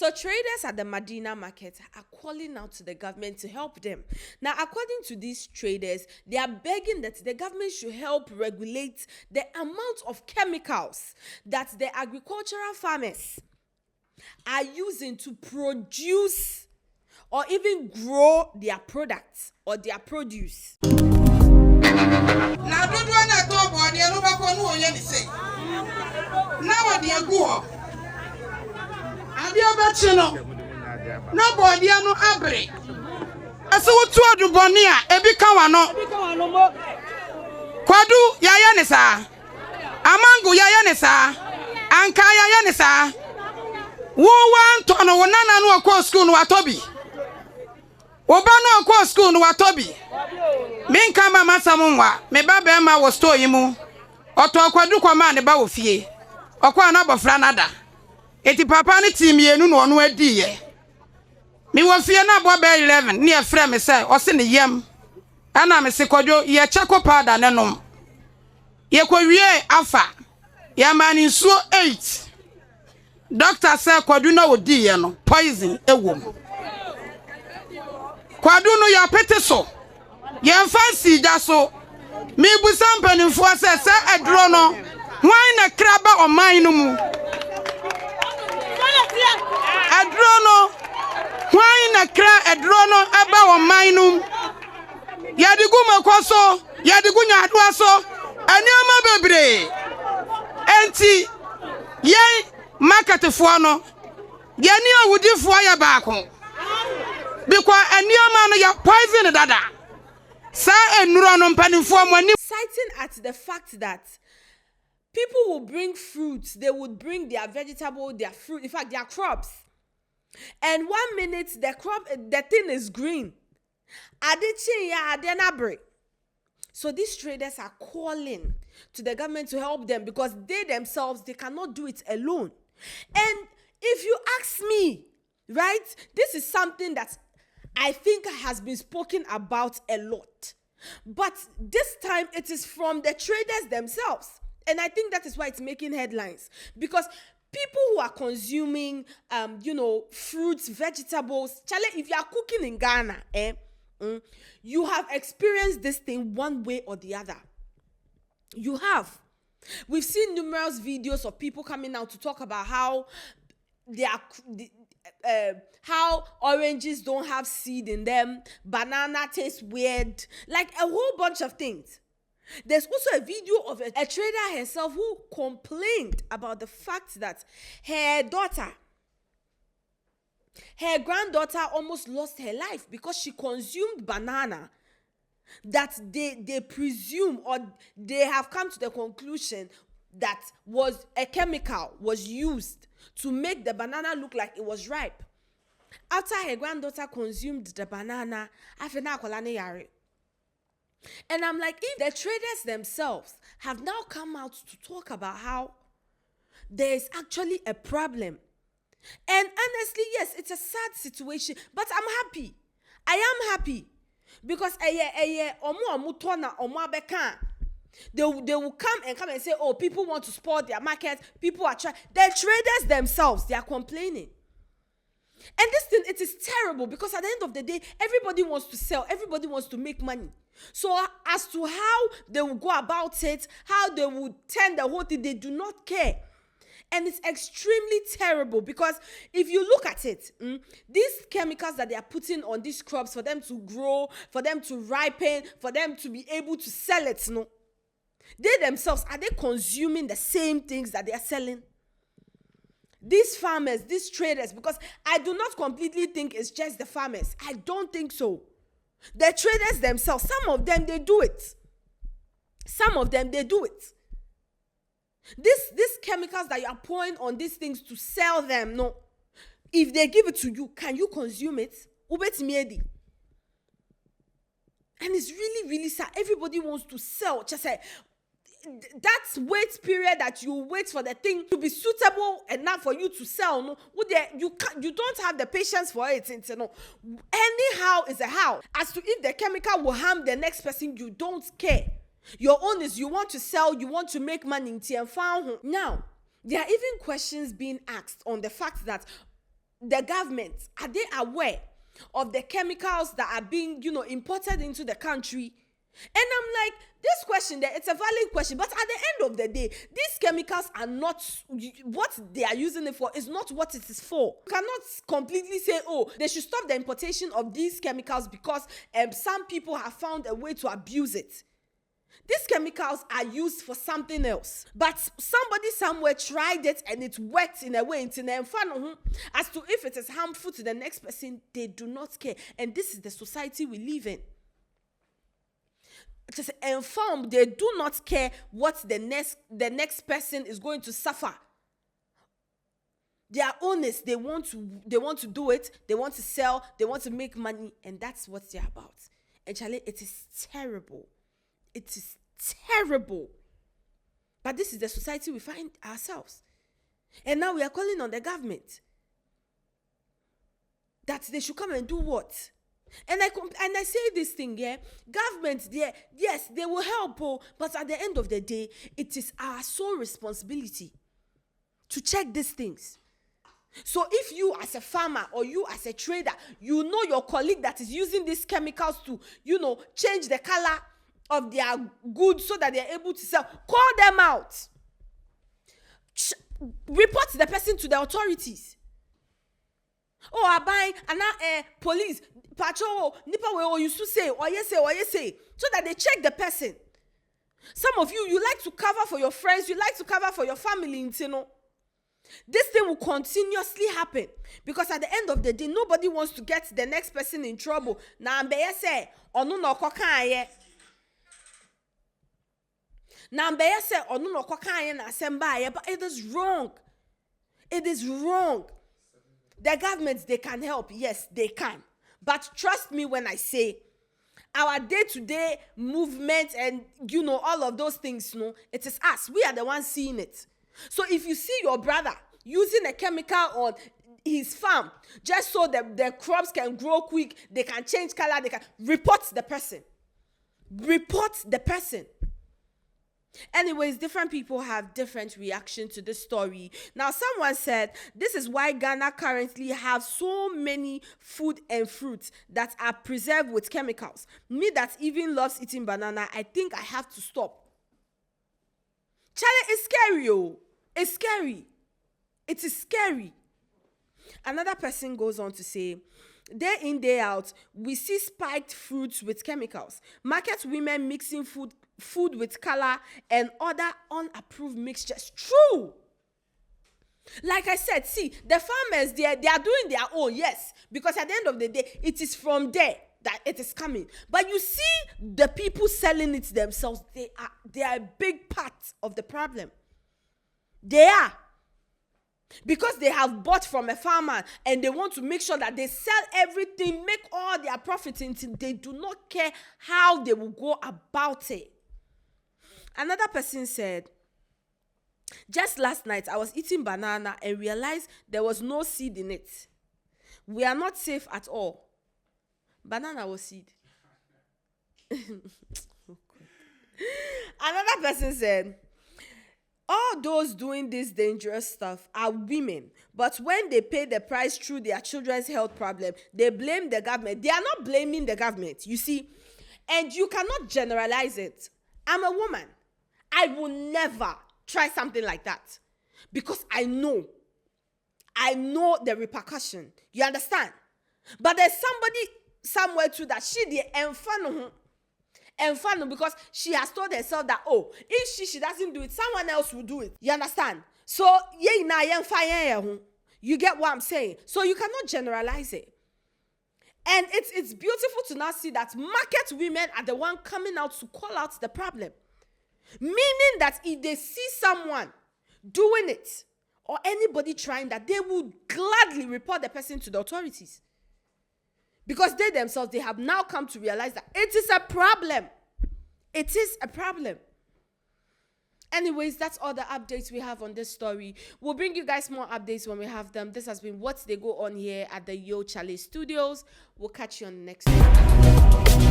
So traders at the Medina market are calling out to the government to help them. Now, according to these traders, they are begging that the government should help regulate the amount of chemicals that the agricultural farmers are using to produce or even grow their products or their produce. Na dodo na to bo de no ba ko no oye ni se. Na wo de agu. Ade obachi no. Na bo de no abre. Ase wo tu aduboni a ebi ka wa no. Kwadu yaya ni sa. Amango yaya ni sa. Anka yaya ni sa. Wo wan to no nana no akọ school no atobi. Oba no akọ school no atobi. Minka mama samunwa me baba ma wo store yi mu oto akwadu kwama ne ba wo fie okwa na bofra nada eti papa ne team yenu no ono adi ye me wo fie na bo be 11 ne e frɛ me sɛ o se ne yam ana me se kodwo ye chako powder ne nom ye kowie afa ya mani nsuo 8 doctor sɛ kwadu na odi ye no poison ewom kwadu no ya pete so yen fancy da so me busa mpanimfo se edro no hwan na kraba oman no mu edro no hwan na kra edro no aba oman no yadigu makoso yadigu nyadoa so anioma bebre enti yen marketfo no yeni awudifo ya baako because anioma no ya poison dada. Citing at the fact that people will bring fruits, they would bring their vegetable, their fruit, in fact, their crops. And 1 minute, the thing is green. So these traders are calling to the government to help them because they themselves, they cannot do it alone. And if you ask me, right, this is something that I think has been spoken about a lot. But this time it is from the traders themselves. And I think that is why it's making headlines. Because people who are consuming, fruits, vegetables, Charley, if you are cooking in Ghana, you have experienced this thing one way or the other. You have. We've seen numerous videos of people coming out to talk about how how oranges don't have seed in them, banana tastes weird, like a whole bunch of things. There's also a video of a trader herself who complained about the fact that her granddaughter almost lost her life because she consumed banana that they presume or they have come to the conclusion that was a chemical was used to make the banana look like it was ripe. After her granddaughter consumed the banana, and I'm like, if the traders themselves have now come out to talk about how there is actually a problem, and honestly, yes, it's a sad situation, but I'm happy. I am happy because they will come and say, oh, people want to spoil their market, people are trying. The traders themselves, they are complaining. And this thing, it is terrible because at the end of the day, everybody wants to sell, everybody wants to make money. So as to how they will go about it, how they will turn the whole thing, they do not care. And it's extremely terrible because if you look at it, these chemicals that they are putting on these crops for them to grow, for them to ripen, for them to be able to sell it, they themselves, are they consuming the same things that they are selling? These farmers, these traders, because I do not completely think it's just the farmers. I don't think so. The traders themselves, some of them, they do it. Some of them, they do it. These chemicals that you are pouring on these things to sell them, no. If they give it to you, can you consume it? And it's really, really sad. Everybody wants to sell. Just say, that wait period that you wait for the thing to be suitable enough for you to sell, no, you don't have the patience for it. No. Anyhow is a how. As to if the chemical will harm the next person, you don't care. Your own is you want to sell, you want to make money. Now, there are even questions being asked on the fact that the government, are they aware of the chemicals that are being, imported into the country? And I'm like, this question there, it's a valid question, but at the end of the day, these chemicals are not what they are using it for, is not what it is for. You cannot completely say, oh, they should stop the importation of these chemicals because some people have found a way to abuse it. These chemicals are used for something else, but somebody somewhere tried it and it worked in a way as to if it is harmful to the next person, they do not care. And this is the society we live in. It is informed, they do not care what the next person is going to suffer. They are honest, they want to do it, they want to sell, they want to make money, and that's what they're about. And Charley, it is terrible. It is terrible. But this is the society we find ourselves. And now we are calling on the government that they should come and do what? And I say this thing, government, yes, they will help, but at the end of the day, it is our sole responsibility to check these things. So if you as a farmer or you as a trader, you know your colleague that is using these chemicals to, change the color of their goods so that they are able to sell, call them out. Report the person to the authorities. Oh, I buy and now police patrol nipa we used to say or you say so that they check the person. Some of you like to cover for your friends, you like to cover for your family, This thing will continuously happen because at the end of the day, nobody wants to get the next person in trouble. Na mbeye say onu no kokan na semba, but it is wrong. It is wrong. The governments, they can help. Yes, they can. But trust me when I say our day-to-day movement and, all of those things, it is us. We are the ones seeing it. So if you see your brother using a chemical on his farm just so that the crops can grow quick, they can change color, they can report the person. Report the person. Anyways, different people have different reactions to this story. Now, someone said, this is why Ghana currently have so many food and fruits that are preserved with chemicals. Me that even loves eating banana, I think I have to stop. Charley, it's scary, It's scary. It is scary. Another person goes on to say, day in, day out, we see spiked fruits with chemicals. Market women mixing food with color and other unapproved mixtures. True. Like I said, see, the farmers, they are doing their own, yes, because at the end of the day, it is from there that it is coming. But you see, the people selling it themselves, they are a big part of the problem. They are. Because they have bought from a farmer and they want to make sure that they sell everything, make all their profits until they do not care how they will go about it. Another person said, just last night I was eating banana and realized there was no seed in it. We are not safe at all. Banana was seed. Another person said, all those doing this dangerous stuff are women, but when they pay the price through their children's health problem, they blame the government. They are not blaming the government, you see, and you cannot generalize it. I'm a woman. I will never try something like that because I know the repercussion. You understand? But there's somebody somewhere too that she the enfano because she has told herself that, oh, if she doesn't do it, someone else will do it. You understand? So you get what I'm saying? So you cannot generalize it. And it's beautiful to now see that market women are the one coming out to call out the problem. Meaning that if they see someone doing it or anybody trying that, they will gladly report the person to the authorities. Because they themselves, they have now come to realize that it is a problem. It is a problem. Anyways, that's all the updates we have on this story. We'll bring you guys more updates when we have them. This has been What They Go On here at the Yocharley Studios. We'll catch you on the next one.